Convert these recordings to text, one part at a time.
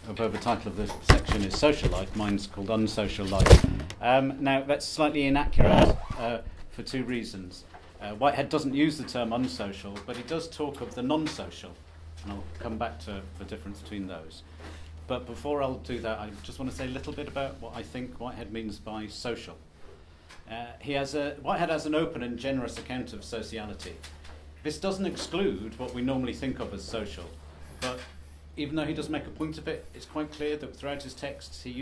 above the title of this section is Social Life. Mine's called Unsocial Life. Now, that's slightly inaccurate for two reasons. Whitehead doesn't use the term unsocial, but he does talk of the non-social, and I'll come back to the difference between those. But before I'll do that, I just want to say a little bit about what I think Whitehead means by social. Whitehead has an open and generous account of sociality. This doesn't exclude what we normally think of as social, but even though he doesn't make a point of it, it's quite clear that throughout his texts he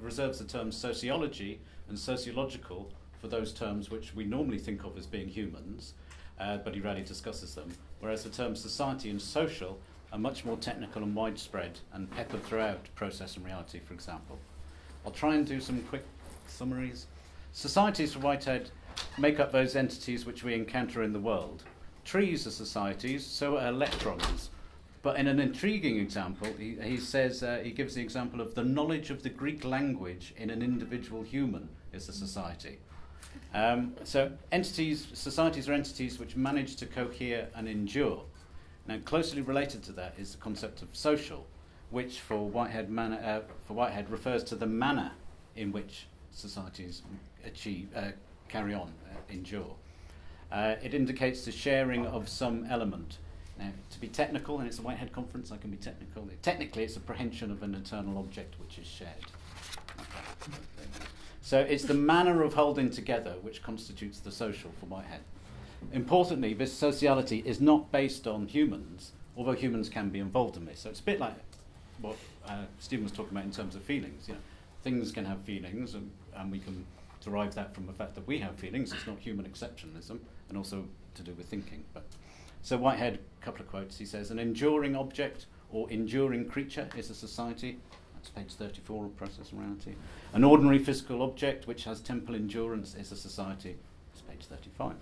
reserves the terms sociology and sociological for those terms which we normally think of as being humans, but he rarely discusses them, whereas the terms society and social are much more technical and widespread and peppered throughout process and reality, for example. I'll try and do some quick summaries. Societies, for Whitehead, make up those entities which we encounter in the world. Trees are societies, so are electrons. But in an intriguing example, he says, he gives the example of the knowledge of the Greek language in an individual human is a society. So societies are entities which manage to cohere and endure. Now, closely related to that is the concept of social, which for Whitehead refers to the manner in which societies carry on, endure. It indicates the sharing of some element. Now, to be technical, and it's a Whitehead conference, I can be technical. Technically, it's a prehension of an eternal object which is shared. Okay. So it's the manner of holding together which constitutes the social for Whitehead. Importantly, this sociality is not based on humans, although humans can be involved in this. So it's a bit like what Stephen was talking about in terms of feelings. You know, things can have feelings, and we can derive that from the fact that we have feelings. It's not human exceptionalism, and also to do with thinking. So Whitehead, a couple of quotes, he says, an enduring object or enduring creature is a society. That's page 34 of Process and Reality. An ordinary physical object which has temporal endurance is a society. That's page 35.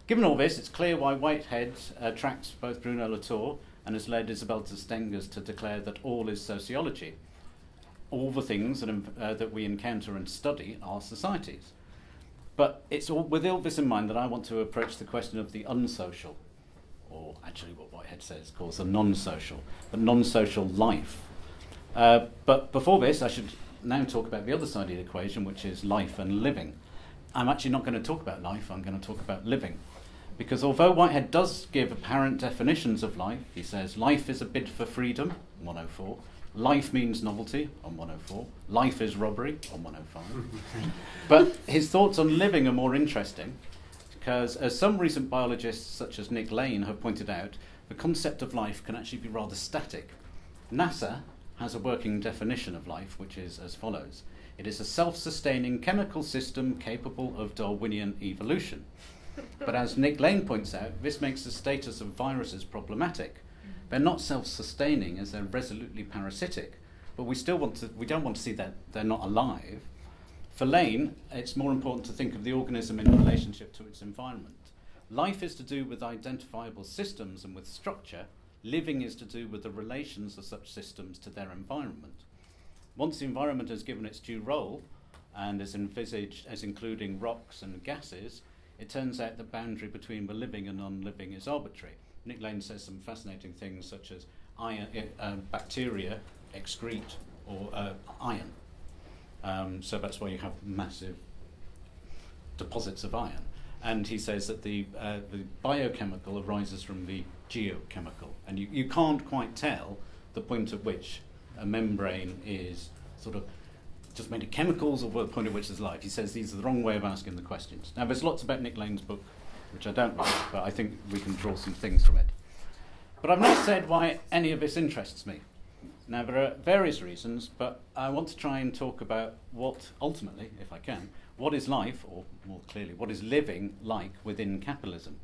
Given all this, it's clear why Whitehead attracts both Bruno Latour and has led Isabel de Stengers to declare that all is sociology. All the things that we encounter and study are societies. But it's with all this in mind that I want to approach the question of the unsocial, or actually what Whitehead calls the non-social life. But before this, I should now talk about the other side of the equation, which is life and living. I'm actually not going to talk about life, I'm going to talk about living. Because although Whitehead does give apparent definitions of life, he says life is a bid for freedom, 104. Life means novelty, on 104. Life is robbery, on 105. But his thoughts on living are more interesting, because as some recent biologists, such as Nick Lane, have pointed out, the concept of life can actually be rather static. NASA has a working definition of life, which is as follows. It is a self-sustaining chemical system capable of Darwinian evolution. But as Nick Lane points out, this makes the status of viruses problematic. They're not self-sustaining as they're resolutely parasitic, but we don't want to see that they're not alive. For Lane, it's more important to think of the organism in relationship to its environment. Life is to do with identifiable systems and with structure. Living is to do with the relations of such systems to their environment. Once the environment has given its due role and is envisaged as including rocks and gases, it turns out the boundary between the living and non-living is arbitrary. Nick Lane says some fascinating things such as bacteria excrete or iron. So that's why you have massive deposits of iron. And he says that the biochemical arises from the geochemical. And you can't quite tell the point at which a membrane is sort of just made of chemicals or the point at which there's life. He says these are the wrong way of asking the questions. Now, there's lots about Nick Lane's book, which I don't like, but I think we can draw some things from it. But I've not said why any of this interests me. Now, there are various reasons, but I want to try and talk about what, ultimately, if I can, what is life, or more clearly, what is living like within capitalism.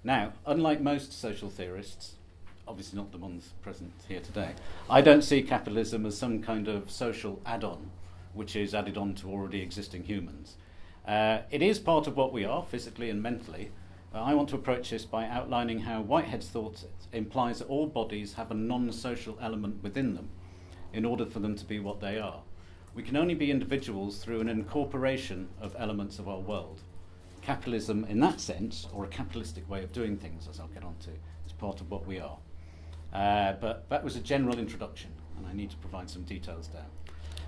Now, unlike most social theorists, obviously not the ones present here today, I don't see capitalism as some kind of social add-on, which is added on to already existing humans. It is part of what we are, physically and mentally. I want to approach this by outlining how Whitehead's thought implies that all bodies have a non-social element within them in order for them to be what they are. We can only be individuals through an incorporation of elements of our world. Capitalism, in that sense, or a capitalistic way of doing things, as I'll get on to, is part of what we are. But that was a general introduction, and I need to provide some details there.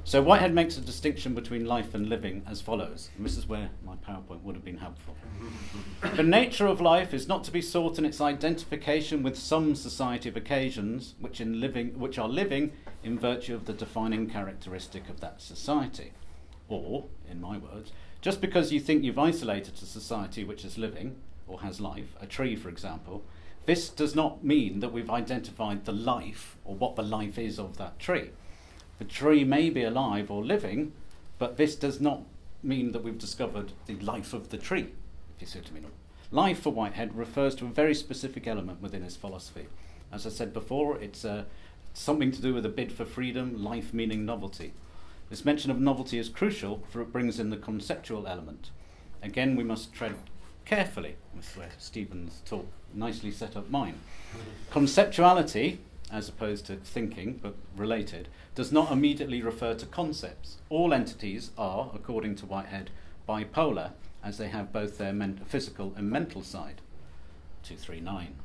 So Whitehead makes a distinction between life and living as follows, and this is where my PowerPoint would have been helpful. The nature of life is not to be sought in its identification with some society of occasions which are living in virtue of the defining characteristic of that society. Or, in my words, just because you think you've isolated a society which is living, or has life, a tree for example, this does not mean that we've identified the life, or what the life is of that tree. The tree may be alive or living, but this does not mean that we've discovered the life of the tree, if you see what I mean. Life, for Whitehead, refers to a very specific element within his philosophy. As I said before, it's something to do with a bid for freedom, life meaning novelty. This mention of novelty is crucial, for it brings in the conceptual element. Again, we must tread carefully. This is where Stephen's talk nicely set up mine. Conceptuality, as opposed to thinking, but related, does not immediately refer to concepts. All entities are, according to Whitehead, bipolar, as they have both their physical and mental side. 239,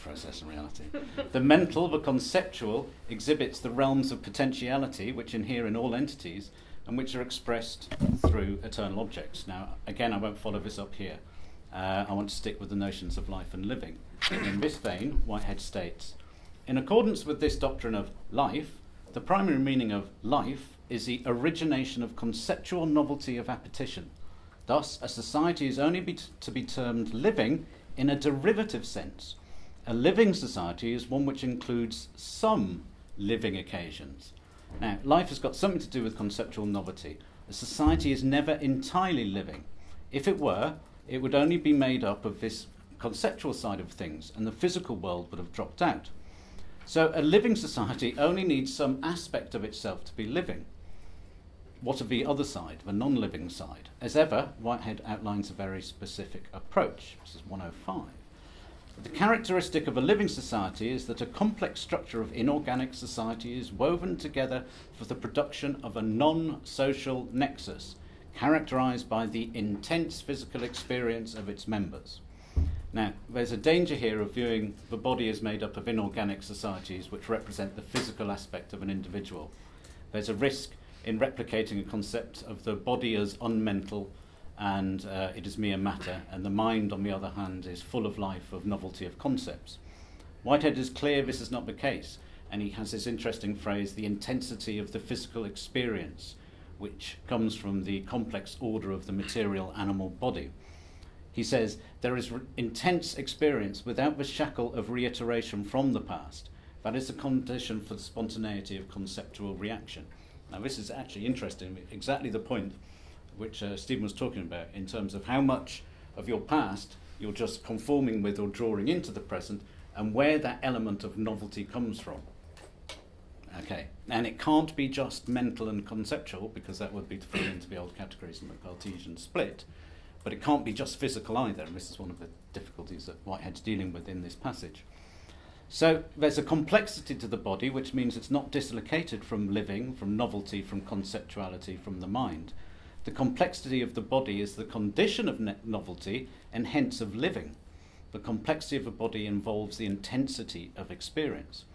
process and reality. The mental, the conceptual, exhibits the realms of potentiality which inhere in all entities and which are expressed through eternal objects. Now, again, I won't follow this up here. I want to stick with the notions of life and living. In this vein, Whitehead states, in accordance with this doctrine of life, the primary meaning of life is the origination of conceptual novelty of appetition. Thus, a society is only to be termed living in a derivative sense. A living society is one which includes some living occasions. Now, life has got something to do with conceptual novelty. A society is never entirely living. If it were, it would only be made up of this conceptual side of things, and the physical world would have dropped out. So a living society only needs some aspect of itself to be living. What of the other side, the non-living side? As ever, Whitehead outlines a very specific approach. This is 105. The characteristic of a living society is that a complex structure of inorganic society is woven together for the production of a non-social nexus, characterized by the intense physical experience of its members. Now, there's a danger here of viewing the body as made up of inorganic societies which represent the physical aspect of an individual. There's a risk in replicating a concept of the body as unmental and it is mere matter, and the mind, on the other hand, is full of life, of novelty of concepts. Whitehead is clear this is not the case, and he has this interesting phrase, the intensity of the physical experience, which comes from the complex order of the material animal body. He says, there is intense experience without the shackle of reiteration from the past. That is the condition for the spontaneity of conceptual reaction. Now, this is actually interesting, exactly the point which Stephen was talking about in terms of how much of your past you're just conforming with or drawing into the present, and where that element of novelty comes from. Okay, and it can't be just mental and conceptual, because that would be to fall into the old categories in the Cartesian split. But it can't be just physical either, and this is one of the difficulties that Whitehead's dealing with in this passage. So there's a complexity to the body, which means it's not dislocated from living, from novelty, from conceptuality, from the mind. The complexity of the body is the condition of novelty, and hence of living. The complexity of the body involves the intensity of experience.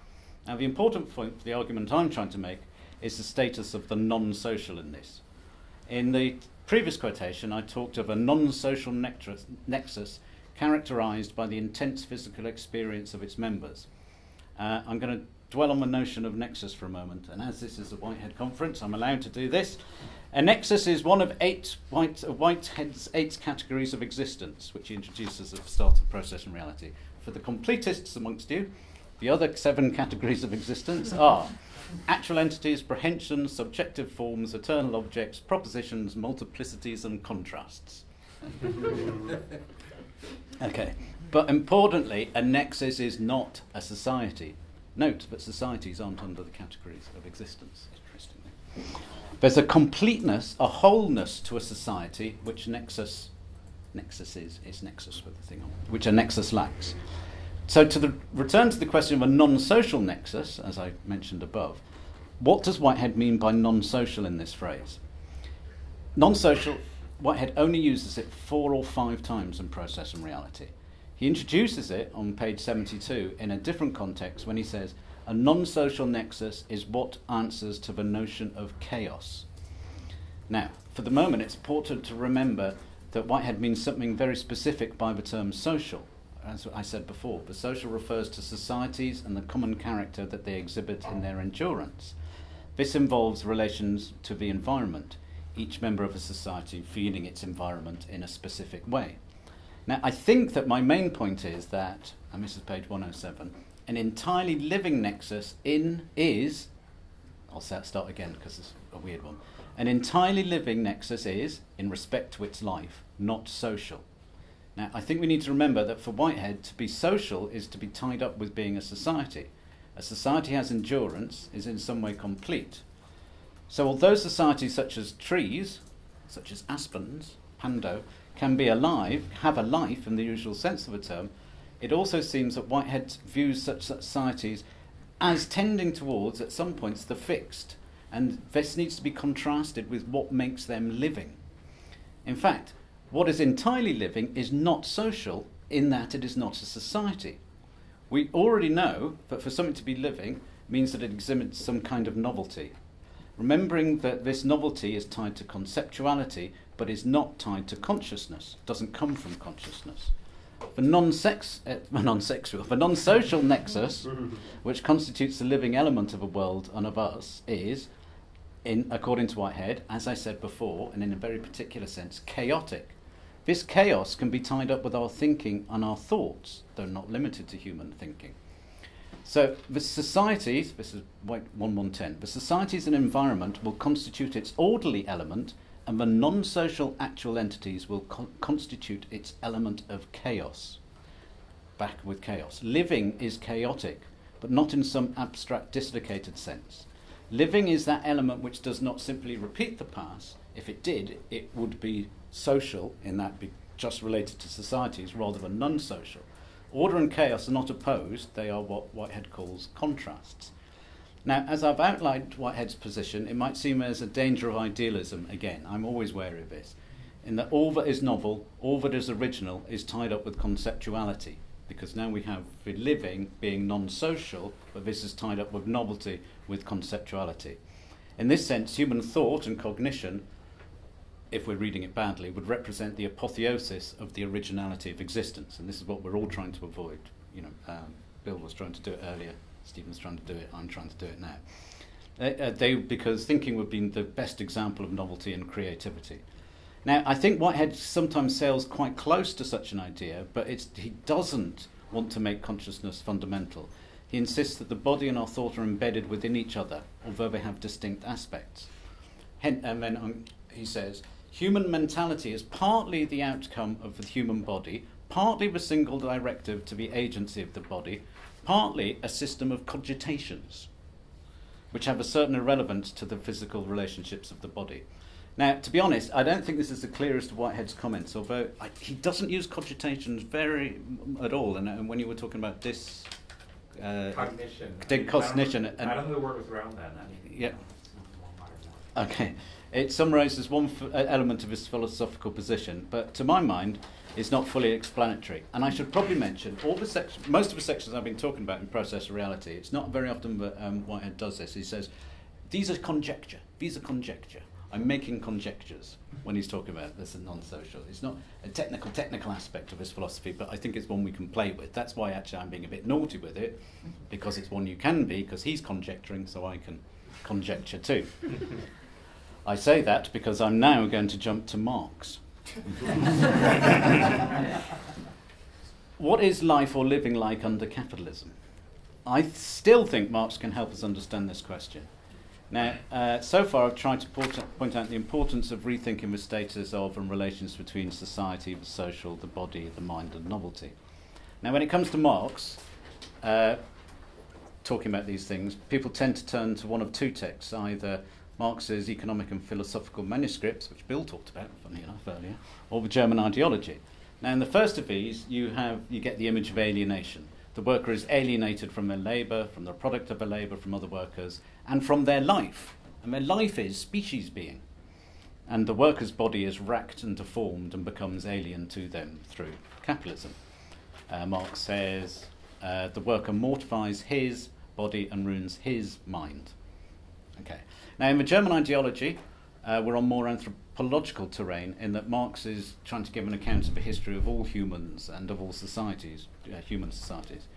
Now, the important point for the argument I'm trying to make is the status of the non-social in this. In the previous quotation, I talked of a non-social nexus characterized by the intense physical experience of its members. I'm going to dwell on the notion of nexus for a moment, and as this is a Whitehead conference, I'm allowed to do this. A nexus is one of Whitehead's 8 categories of existence, which he introduces at the start of Process and Reality. For the completists amongst you, the other 7 categories of existence are actual entities, prehensions, subjective forms, eternal objects, propositions, multiplicities, and contrasts. Okay, but importantly, a nexus is not a society. Note that societies aren't under the categories of existence, interestingly. There's a completeness, a wholeness to a society which nexus is nexus with the thing on, which a nexus lacks. So return to the question of a non-social nexus, as I mentioned above, what does Whitehead mean by non-social in this phrase? Non-social, Whitehead only uses it 4 or 5 times in Process and Reality. He introduces it on page 72 in a different context when he says, A non-social nexus is what answers to the notion of chaos. Now, for the moment, it's important to remember that Whitehead means something very specific by the term social. As I said before, the social refers to societies and the common character that they exhibit in their endurance. This involves relations to the environment, each member of a society feeling its environment in a specific way. Now, I think that my main point is that, and this is page 107, an entirely living nexus is, I'll start again because it's a weird one, an entirely living nexus is, in respect to its life, not social. Now, I think we need to remember that for Whitehead, to be social is to be tied up with being a society. A society has endurance, is in some way complete. So although societies such as trees, such as aspens, Pando, can be alive, have a life in the usual sense of the term, it also seems that Whitehead views such societies as tending towards, at some points, the fixed, and this needs to be contrasted with what makes them living. In fact, what is entirely living is not social in that it is not a society. We already know that for something to be living means that it exhibits some kind of novelty. Remembering that this novelty is tied to conceptuality, but is not tied to consciousness, doesn't come from consciousness. The non-social nexus, which constitutes the living element of a world and of us, is, according to Whitehead, as I said before, and in a very particular sense, chaotic. This chaos can be tied up with our thinking and our thoughts, though not limited to human thinking. So the societies, this is 1:110, the societies and environment will constitute its orderly element, and the non-social actual entities will constitute its element of chaos. Back with chaos. Living is chaotic, but not in some abstract dislocated sense. Living is that element which does not simply repeat the past. If it did, it would be social, in that be just related to societies rather than non-social. Order and chaos are not opposed, they are what Whitehead calls contrasts. Now, as I've outlined Whitehead's position, it might seem there's a danger of idealism again. I'm always wary of this. In that all that is novel, all that is original, is tied up with conceptuality, because now we have the living being non-social, but this is tied up with novelty, with conceptuality. In this sense, human thought and cognition, if we're reading it badly, would represent the apotheosis of the originality of existence, and this is what we're all trying to avoid. Bill was trying to do it earlier, Stephen's trying to do it, I'm trying to do it now. Because thinking would be the best example of novelty and creativity. Now, I think Whitehead sometimes sails quite close to such an idea, but he doesn't want to make consciousness fundamental. He insists that the body and our thought are embedded within each other, although they have distinct aspects. He says, human mentality is partly the outcome of the human body, partly the single directive to the agency of the body, partly a system of cogitations, which have a certain irrelevance to the physical relationships of the body. Now, to be honest, I don't think this is the clearest of Whitehead's comments, although he doesn't use cogitations at all. And when you were talking about cognition. Cognition. I don't know the word was around that. Yeah. Okay. It summarises one element of his philosophical position, but to my mind, it's not fully explanatory. And I should probably mention most of the sections I've been talking about in Process of Reality. It's not very often that Whitehead does this. He says, "These are conjecture. These are conjecture. I'm making conjectures," when he's talking about this and non-social. It's not a technical aspect of his philosophy, but I think it's one we can play with. That's why actually I'm being a bit naughty with it, because it's one you can be, because he's conjecturing, so I can conjecture too. I say that because I'm now going to jump to Marx. What is life or living like under capitalism? I still think Marx can help us understand this question. Now, so far I've tried to point out the importance of rethinking the status of and relations between society, the social, the body, the mind, and novelty. Now, when it comes to Marx, talking about these things, people tend to turn to one of two texts, either Marx's economic and philosophical manuscripts, which Bill talked about, funny enough, earlier, or the German ideology. Now, in the first of these, you get the image of alienation. The worker is alienated from their labour, from the product of their labour, from other workers, and from their life. And their life is species being. And the worker's body is racked and deformed and becomes alien to them through capitalism. Marx says the worker mortifies his, body and ruins his mind. Okay. Now, in the German ideology, we're on more anthropological terrain in that Marx is trying to give an account of the history of all humans and of all societies, human societies.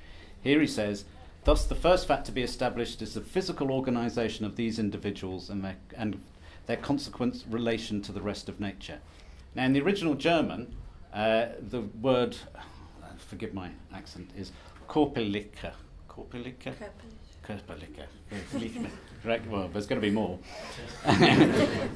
Here he says, thus the first fact to be established is the physical organisation of these individuals and their consequent relation to the rest of nature. Now, in the original German, the word, forgive my accent, is Körperliche. Körperliche? Körperliche. Correct. Well, there's going to be more.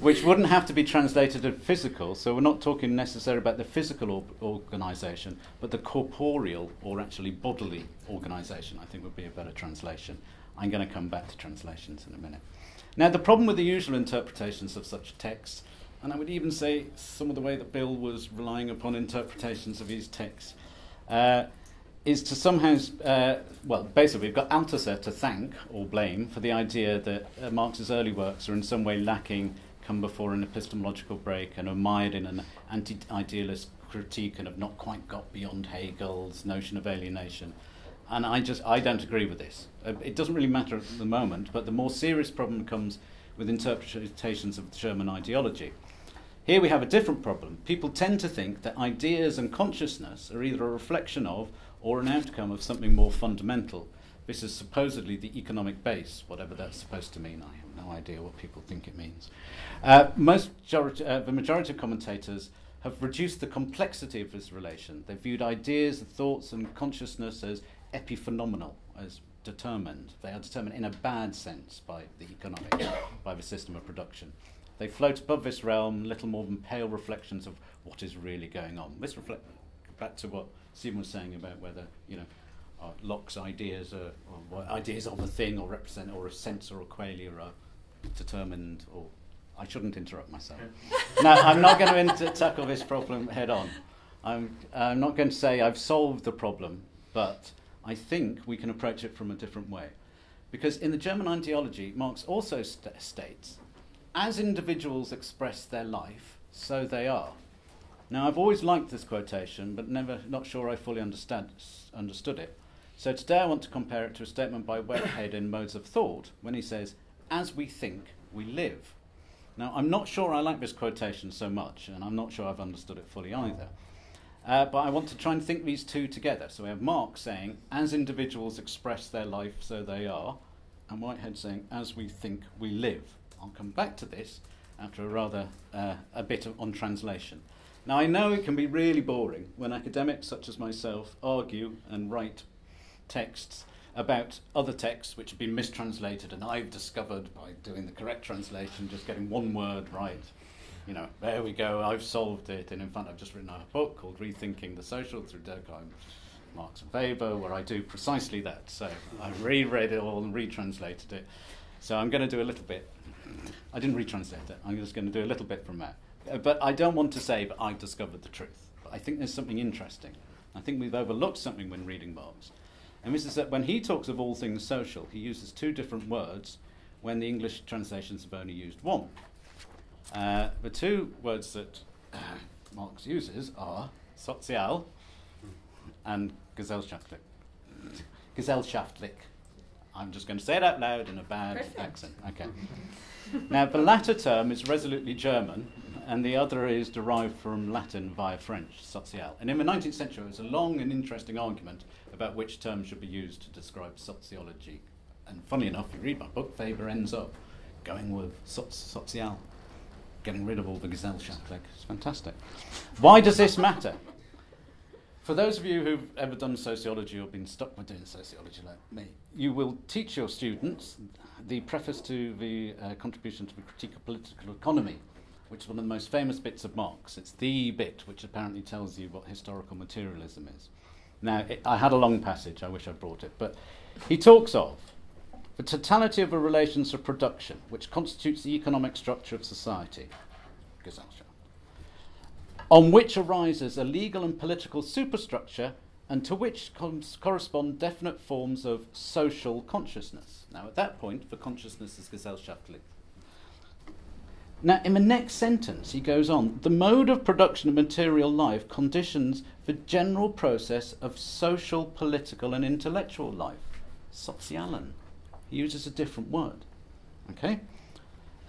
Which wouldn't have to be translated as physical, so we're not talking necessarily about the physical organisation, but the corporeal, or actually bodily organisation, I think would be a better translation. I'm going to come back to translations in a minute. Now, the problem with the usual interpretations of such texts, and I would even say some of the way that Bill was relying upon interpretations of his texts, is to somehow, basically we've got Althusser to thank or blame for the idea that Marx's early works are in some way lacking, come before an epistemological break and are mired in an anti-idealist critique and have not quite got beyond Hegel's notion of alienation. And I don't agree with this. It doesn't really matter at the moment, but the more serious problem comes with interpretations of the German ideology. Here we have a different problem. People tend to think that ideas and consciousness are either a reflection of or an outcome of something more fundamental. This is supposedly the economic base, whatever that's supposed to mean. I have no idea what people think it means. The majority of commentators have reduced the complexity of this relation. They've viewed ideas, thoughts, and consciousness as epiphenomenal, as determined. They are determined in a bad sense by the economic, by the system of production. They float above this realm, little more than pale reflections of what is really going on. This reflects back to what Stephen was saying about whether, Locke's ideas are, or ideas of a thing or represent, or a sense or a qualia are determined, or I shouldn't interrupt myself. Now, I'm not going to tackle this problem head on. I'm not going to say I've solved the problem, but I think we can approach it from a different way. Because in the German ideology, Marx also states, as individuals express their life, so they are. Now, I've always liked this quotation, but not sure I fully understood it. So today I want to compare it to a statement by Whitehead in Modes of Thought, when he says, as we think, we live. Now, I'm not sure I like this quotation so much, and I'm not sure I've understood it fully either. But I want to try and think these two together. So we have Marx saying, as individuals express their life, so they are, and Whitehead saying, as we think, we live. I'll come back to this after a bit on translation. Now, I know it can be really boring when academics such as myself argue and write texts about other texts which have been mistranslated, and I've discovered by doing the correct translation, just getting one word right. There we go, I've solved it. And in fact, I've just written a book called Rethinking the Social through Durkheim, Marx and Weber, where I do precisely that. So I've reread it all and retranslated it. So I'm going to do a little bit. I didn't retranslate it. I'm just going to do a little bit from that. But I don't want to say that I discovered the truth. But I think there's something interesting. I think we've overlooked something when reading Marx. And this is that when he talks of all things social, he uses two different words when the English translations have only used one. The two words that Marx uses are sozial and gesellschaftlich. Gesellschaftlich. I'm just going to say it out loud in a bad accent. Okay. Now, the latter term is resolutely German, and the other is derived from Latin via French, social. And in the 19th century, there was a long and interesting argument about which term should be used to describe sociology. And funny enough, you read my book, Weber ends up going with social, getting rid of all the Gesellschaftlich. It's fantastic. Why does this matter? For those of you who've ever done sociology or been stuck with doing sociology like me, you will teach your students the preface to the contribution to the critique of political economy, which is one of the most famous bits of Marx. It's the bit which apparently tells you what historical materialism is. Now, I had a long passage, I wish I brought it, but he talks of the totality of the relations of production, which constitutes the economic structure of society, Gesellschaft, on which arises a legal and political superstructure, and to which correspond definite forms of social consciousness. Now, at that point, the consciousness is gesellschaftlich. Now, in the next sentence, he goes on, the mode of production of material life conditions the general process of social, political, and intellectual life, sozialen. He uses a different word. Okay?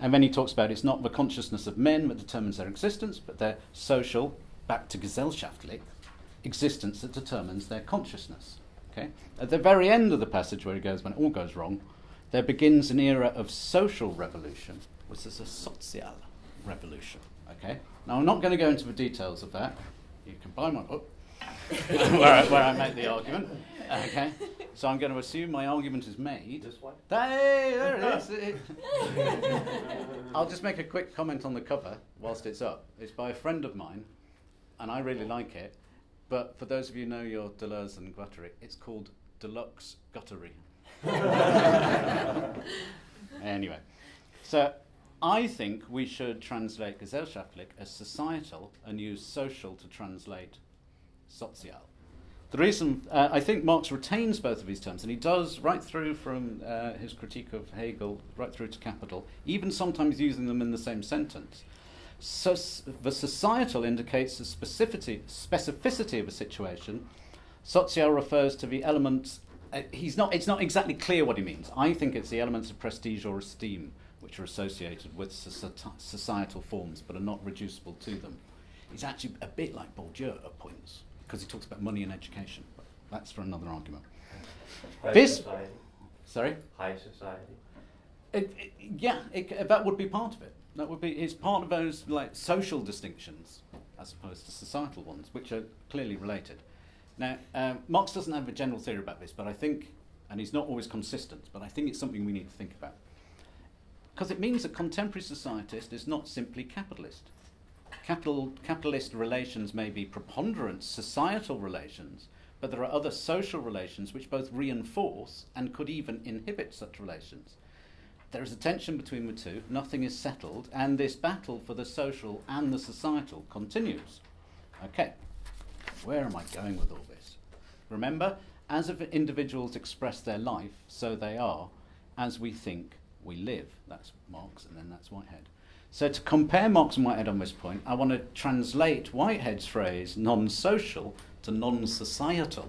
And then he talks about it's not the consciousness of men that determines their existence, but their social, back to gesellschaftlich, existence that determines their consciousness. Okay? At the very end of the passage where he goes, when it all goes wrong, there begins an era of social revolution, which is a social revolution. Okay? Now, I'm not going to go into the details of that. You can buy my book where I make the argument. Okay? So I'm going to assume my argument is made. This one? Hey, there it is. I'll just make a quick comment on the cover whilst it's up. It's by a friend of mine, and I really like it. But for those of you who know your Deleuze and Guattari, it's called Deluxe Guattari. Anyway, so I think we should translate gesellschaftlich as societal and use social to translate sozial. The reason, I think Marx retains both of these terms, and he does right through from his critique of Hegel right through to Capital, even sometimes using them in the same sentence. So the societal indicates the specificity of a situation. Social refers to the elements. It's not exactly clear what he means. I think it's the elements of prestige or esteem which are associated with societal forms but are not reducible to them. He's actually a bit like Bourdieu at points, because he talks about money and education. But that's for another argument. High society. Sorry? High society. That would be part of it. That would be, it's part of those like social distinctions as opposed to societal ones, which are clearly related. Now, Marx doesn't have a general theory about this, but I think, and he's not always consistent, but I think it's something we need to think about. Because it means that contemporary societist is not simply capitalist. Capitalist relations may be preponderant societal relations, but there are other social relations which both reinforce and could even inhibit such relations. There is a tension between the two, nothing is settled, and this battle for the social and the societal continues. Okay, where am I going with all this? Remember, as individuals express their life, so they are, as we think, we live. That's Marx, and then that's Whitehead. So to compare Marx and Whitehead on this point, I want to translate Whitehead's phrase non-social to non-societal.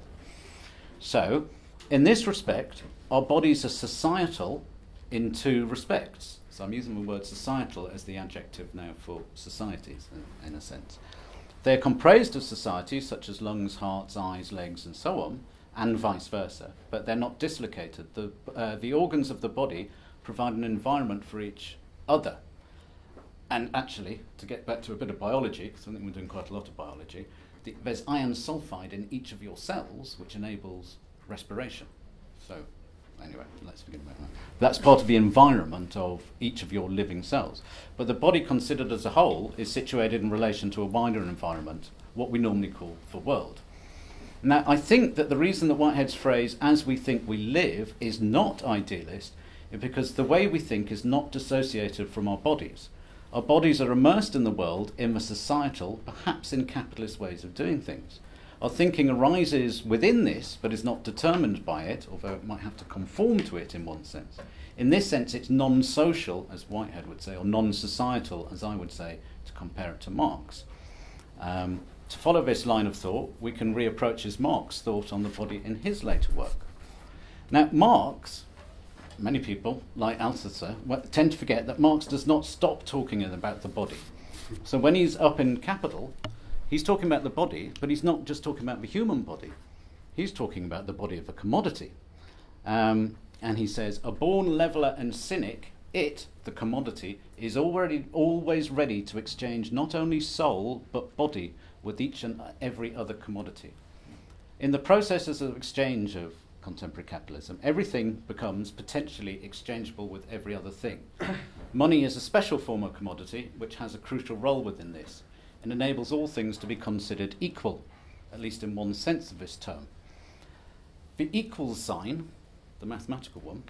So, in this respect, our bodies are societal in two respects. So I'm using the word societal as the adjective now for societies, in a sense. They're composed of societies such as lungs, hearts, eyes, legs, and so on, and vice versa, but they're not dislocated. The organs of the body provide an environment for each other. And actually, to get back to a bit of biology, because I think we're doing quite a lot of biology, there's iron sulfide in each of your cells, which enables respiration. So, anyway, let's forget about that. That's part of the environment of each of your living cells. But the body considered as a whole is situated in relation to a wider environment, what we normally call the world. Now, I think that the reason that Whitehead's phrase, as we think we live, is not idealist, is because the way we think is not dissociated from our bodies. Our bodies are immersed in the world, in the societal, perhaps in capitalist ways of doing things. Our thinking arises within this, but is not determined by it, although it might have to conform to it in one sense. In this sense, it's non-social, as Whitehead would say, or non-societal, as I would say, to compare it to Marx. To follow this line of thought, we can reapproach his Marx thought on the body in his later work. Now, Marx, many people, like Althusser, tend to forget that Marx does not stop talking about the body. So when he's up in Capital, he's talking about the body, but he's not just talking about the human body. He's talking about the body of a commodity. And he says, a born leveller and cynic, it, the commodity, is always ready to exchange not only soul, but body with each and every other commodity. In the processes of exchange of contemporary capitalism, everything becomes potentially exchangeable with every other thing. Money is a special form of commodity which has a crucial role within this and enables all things to be considered equal, at least in one sense of this term. The equals sign, the mathematical one,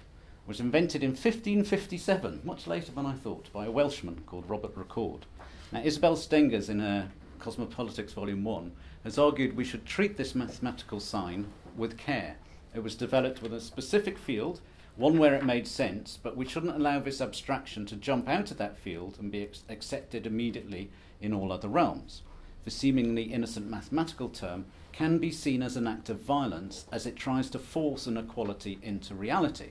was invented in 1557, much later than I thought, by a Welshman called Robert Record. Now, Isabel Stengers, in her Cosmopolitics Volume 1, has argued we should treat this mathematical sign with care. It was developed with a specific field, one where it made sense, but we shouldn't allow this abstraction to jump out of that field and be accepted immediately in all other realms. The seemingly innocent mathematical term can be seen as an act of violence as it tries to force an equality into reality.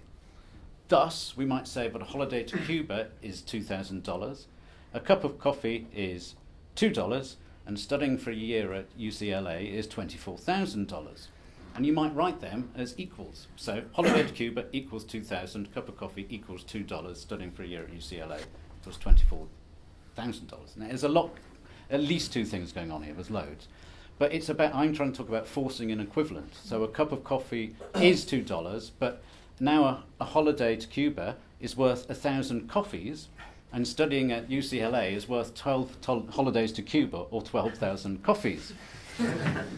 Thus, we might say that a holiday to Cuba is $2,000, a cup of coffee is $2, and studying for a year at UCLA is $24,000. And you might write them as equals. So holiday to Cuba equals 2,000, cup of coffee equals $2, studying for a year at UCLA equals $24,000. Now there's a lot, at least two things going on here, there's loads. But it's about, I'm trying to talk about forcing an equivalent. So a cup of coffee is $2, but now a holiday to Cuba is worth 1,000 coffees, and studying at UCLA is worth 12 holidays to Cuba or 12,000 coffees.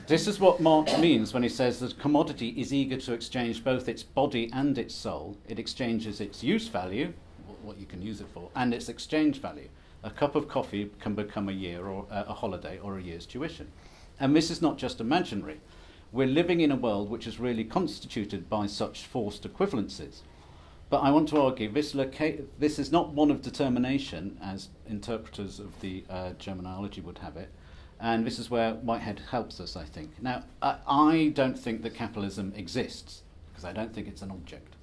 This is what Marx means when he says that a commodity is eager to exchange both its body and its soul. It exchanges its use value, what you can use it for, and its exchange value. A cup of coffee can become a year or a holiday or a year's tuition. And this is not just imaginary. We're living in a world which is really constituted by such forced equivalences. But I want to argue this is not one of determination, as interpreters of the Germanology would have it. And this is where Whitehead helps us, I think. Now, I don't think that capitalism exists, because I don't think it's an object.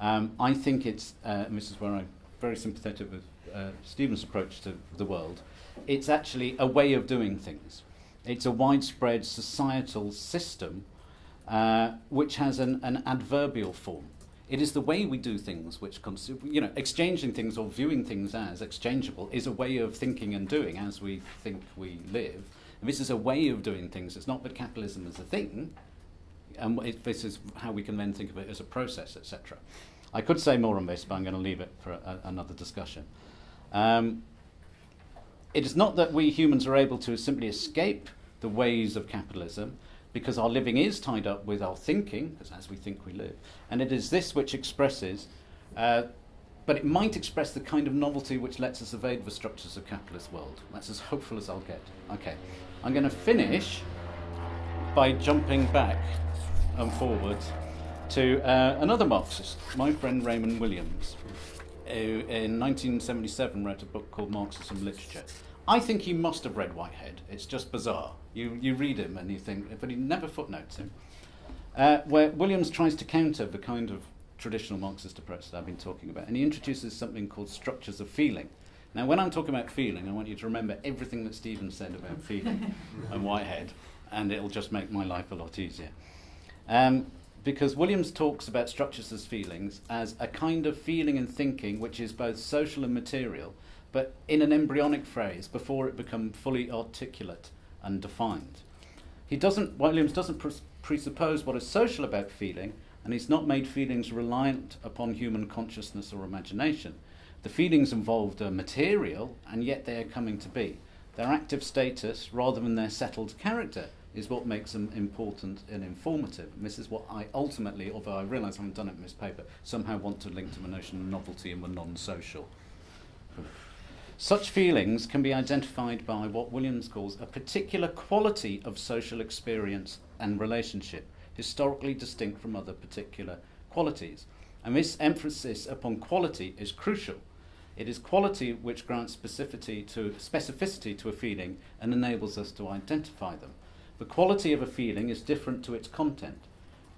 I think it's, and this is where I'm very sympathetic with Stephen's approach to the world, it's actually a way of doing things. It's a widespread societal system which has an adverbial form. It is the way we do things which, exchanging things or viewing things as exchangeable is a way of thinking and doing as we think we live. And this is a way of doing things. It's not that capitalism is a thing, and this is how we can then think of it as a process, etc. I could say more on this, but I'm going to leave it for another discussion. It is not that we humans are able to simply escape the ways of capitalism, because our living is tied up with our thinking, because as we think we live. And it is this which expresses, but it might express the kind of novelty which lets us evade the structures of capitalist world. That's as hopeful as I'll get. Okay, I'm going to finish by jumping back and forward to another Marxist, my friend Raymond Williams, who in 1977 wrote a book called Marxism Literature. I think he must have read Whitehead. It's just bizarre. You read him and you think, but he never footnotes him. Where Williams tries to counter the kind of traditional Marxist approach that I've been talking about, and he introduces something called structures of feeling. Now, when I'm talking about feeling, I want you to remember everything that Stephen said about feeling and Whitehead, and it'll just make my life a lot easier. Because Williams talks about structures as feelings as a kind of feeling and thinking which is both social and material, but in an embryonic phase before it becomes fully articulate and defined. Williams doesn't presuppose what is social about feeling, and he's not made feelings reliant upon human consciousness or imagination. The feelings involved are material, and yet they are coming to be. Their active status, rather than their settled character, is what makes them important and informative. And this is what I ultimately, although I realise I haven't done it in this paper, somehow want to link to the notion of novelty and the non-social. Such feelings can be identified by what Williams calls a particular quality of social experience and relationship, historically distinct from other particular qualities. And this emphasis upon quality is crucial. It is quality which grants specificity to a feeling and enables us to identify them. The quality of a feeling is different to its content,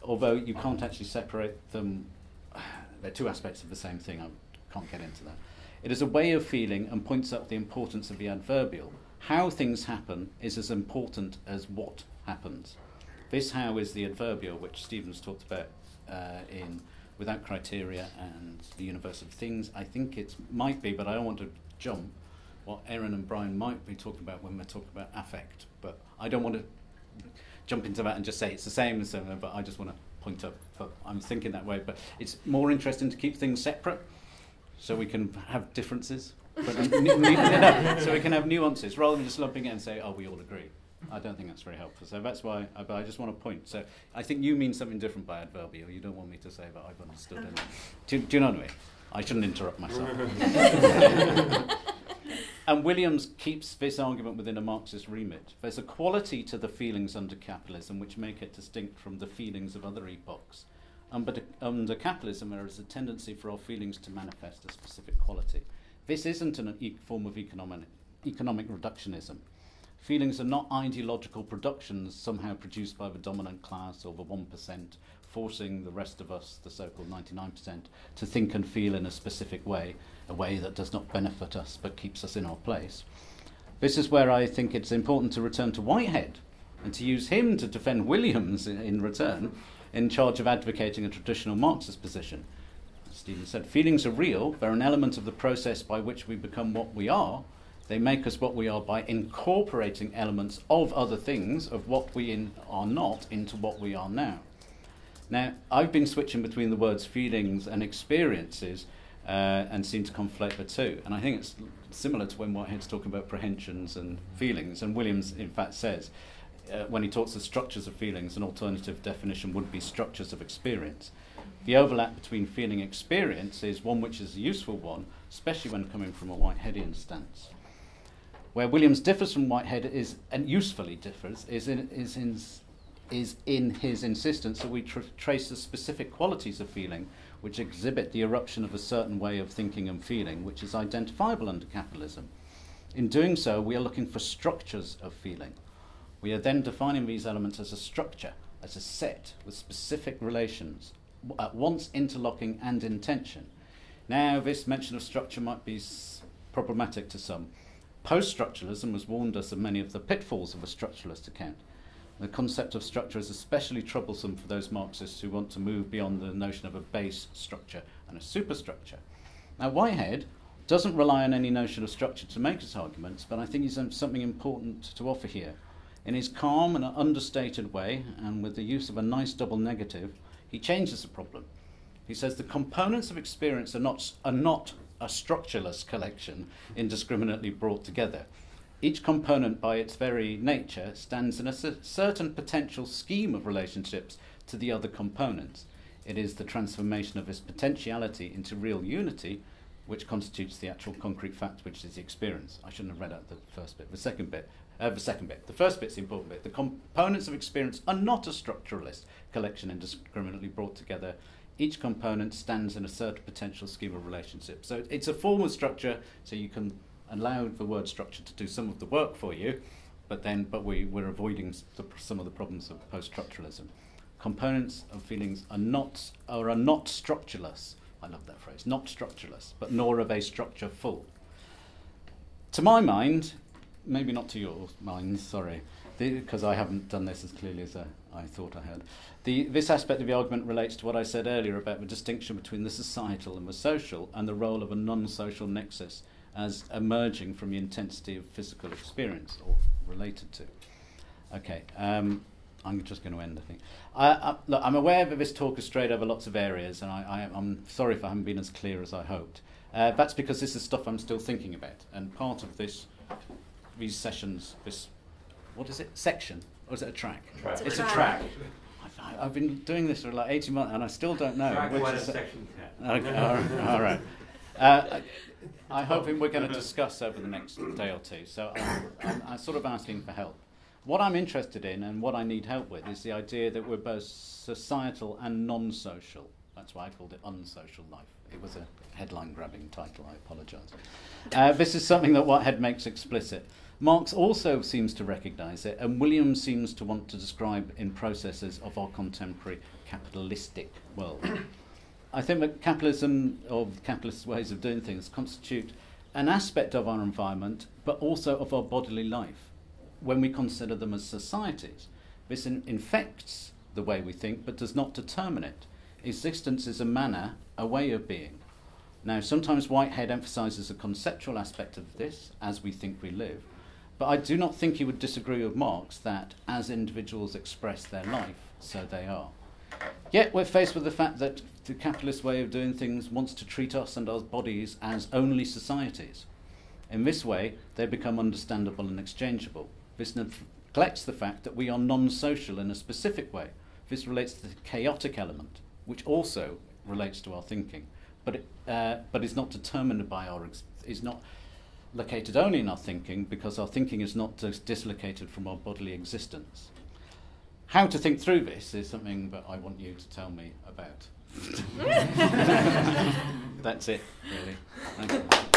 although you can't actually separate them. They're two aspects of the same thing. I can't get into that. It is a way of feeling and points up the importance of the adverbial. How things happen is as important as what happens. This how is the adverbial, which Stephen's talked about in Without Criteria and the Universe of Things. I think it might be, but I don't want to jump, what Aaron and Brian might be talking about when we're talking about affect. But I don't want to jump into that and just say it's the same as something, but I just want to point up. But I'm thinking that way. But it's more interesting to keep things separate, so we can have differences, but so we can have nuances, rather than just lumping it and say, oh, we all agree. I don't think that's very helpful. So that's why I just want to point. So I think you mean something different by adverbial. You don't want me to say that I've understood it. Do you know what I mean? I shouldn't interrupt myself. And Williams keeps this argument within a Marxist remit. There's a quality to the feelings under capitalism which make it distinct from the feelings of other epochs. But under capitalism, there is a tendency for our feelings to manifest a specific quality. This isn't a form of economic reductionism. Feelings are not ideological productions somehow produced by the dominant class or the 1%, forcing the rest of us, the so-called 99%, to think and feel in a specific way, a way that does not benefit us but keeps us in our place. This is where I think it's important to return to Whitehead and to use him to defend Williams in return, in charge of advocating a traditional Marxist position. As Stephen said, feelings are real. They're an element of the process by which we become what we are. They make us what we are by incorporating elements of other things, of what we are not, into what we are now. Now, I've been switching between the words feelings and experiences and seem to conflate the two. And I think it's similar to when Whitehead's talking about prehensions and feelings. And Williams, in fact, says, when he talks of structures of feelings, an alternative definition would be structures of experience. The overlap between feeling and experience is one which is a useful one, especially when coming from a Whiteheadian stance. Where Williams differs from Whitehead is, and usefully differs, is in his insistence that we trace the specific qualities of feeling which exhibit the eruption of a certain way of thinking and feeling, which is identifiable under capitalism. In doing so, we are looking for structures of feeling. We are then defining these elements as a structure, as a set with specific relations, at once interlocking and in tension. Now, this mention of structure might be problematic to some. Post-structuralism has warned us of many of the pitfalls of a structuralist account. The concept of structure is especially troublesome for those Marxists who want to move beyond the notion of a base structure and a superstructure. Now, Whitehead doesn't rely on any notion of structure to make his arguments, but I think he's something important to offer here. In his calm and understated way, and with the use of a nice double negative, he changes the problem. He says the components of experience are not a structureless collection indiscriminately brought together. Each component, by its very nature, stands in a certain potential scheme of relationships to the other components. It is the transformation of this potentiality into real unity which constitutes the actual concrete fact, which is the experience. I shouldn't have read out the first bit. The second bit. The first bit's the important bit. The components of experience are not a structuralist collection indiscriminately brought together. Each component stands in a certain potential scheme of relationships. So it's a formal structure, so you can allow the word structure to do some of the work for you, but we're avoiding some of the problems of post-structuralism. Components of feelings are not structureless. I love that phrase, not structureless, but nor are they structure full. To my mind, maybe not to your minds, sorry, because I haven't done this as clearly as I thought I had. This aspect of the argument relates to what I said earlier about the distinction between the societal and the social, and the role of a non-social nexus as emerging from the intensity of physical experience, or related to. Okay, I'm just going to end, I think. Look, I'm aware that this talk has strayed over lots of areas, and I'm sorry if I haven't been as clear as I hoped. That's because this is stuff I'm still thinking about, and part of these sessions, what is it, section, or is it a track? It's a track. I've been doing this for like 18 months, and I still don't know. Track which is section 10. Okay, all right. I hope we're going to discuss over the next day or two, so I'm sort of asking for help. What I'm interested in and what I need help with is the idea that we're both societal and non-social. That's why I called it Unsocial Life. It was a headline-grabbing title, I apologise. This is something that Whitehead makes explicit. Marx also seems to recognise it, and Williams seems to want to describe in processes of our contemporary capitalistic world. I think that capitalism, or capitalist ways of doing things, constitute an aspect of our environment, but also of our bodily life, when we consider them as societies. This infects the way we think, but does not determine it. Existence is a manner, a way of being. Now, sometimes Whitehead emphasises the conceptual aspect of this, as we think we live, but I do not think he would disagree with Marx that, as individuals express their life, so they are. Yet we're faced with the fact that the capitalist way of doing things wants to treat us and our bodies as only societies. In this way, they become understandable and exchangeable. This neglects the fact that we are non-social in a specific way. This relates to the chaotic element, which also relates to our thinking, but is not determined by is not located only in our thinking, because our thinking is not dislocated from our bodily existence. How to think through this is something that I want you to tell me about. That's it, really. Thank you.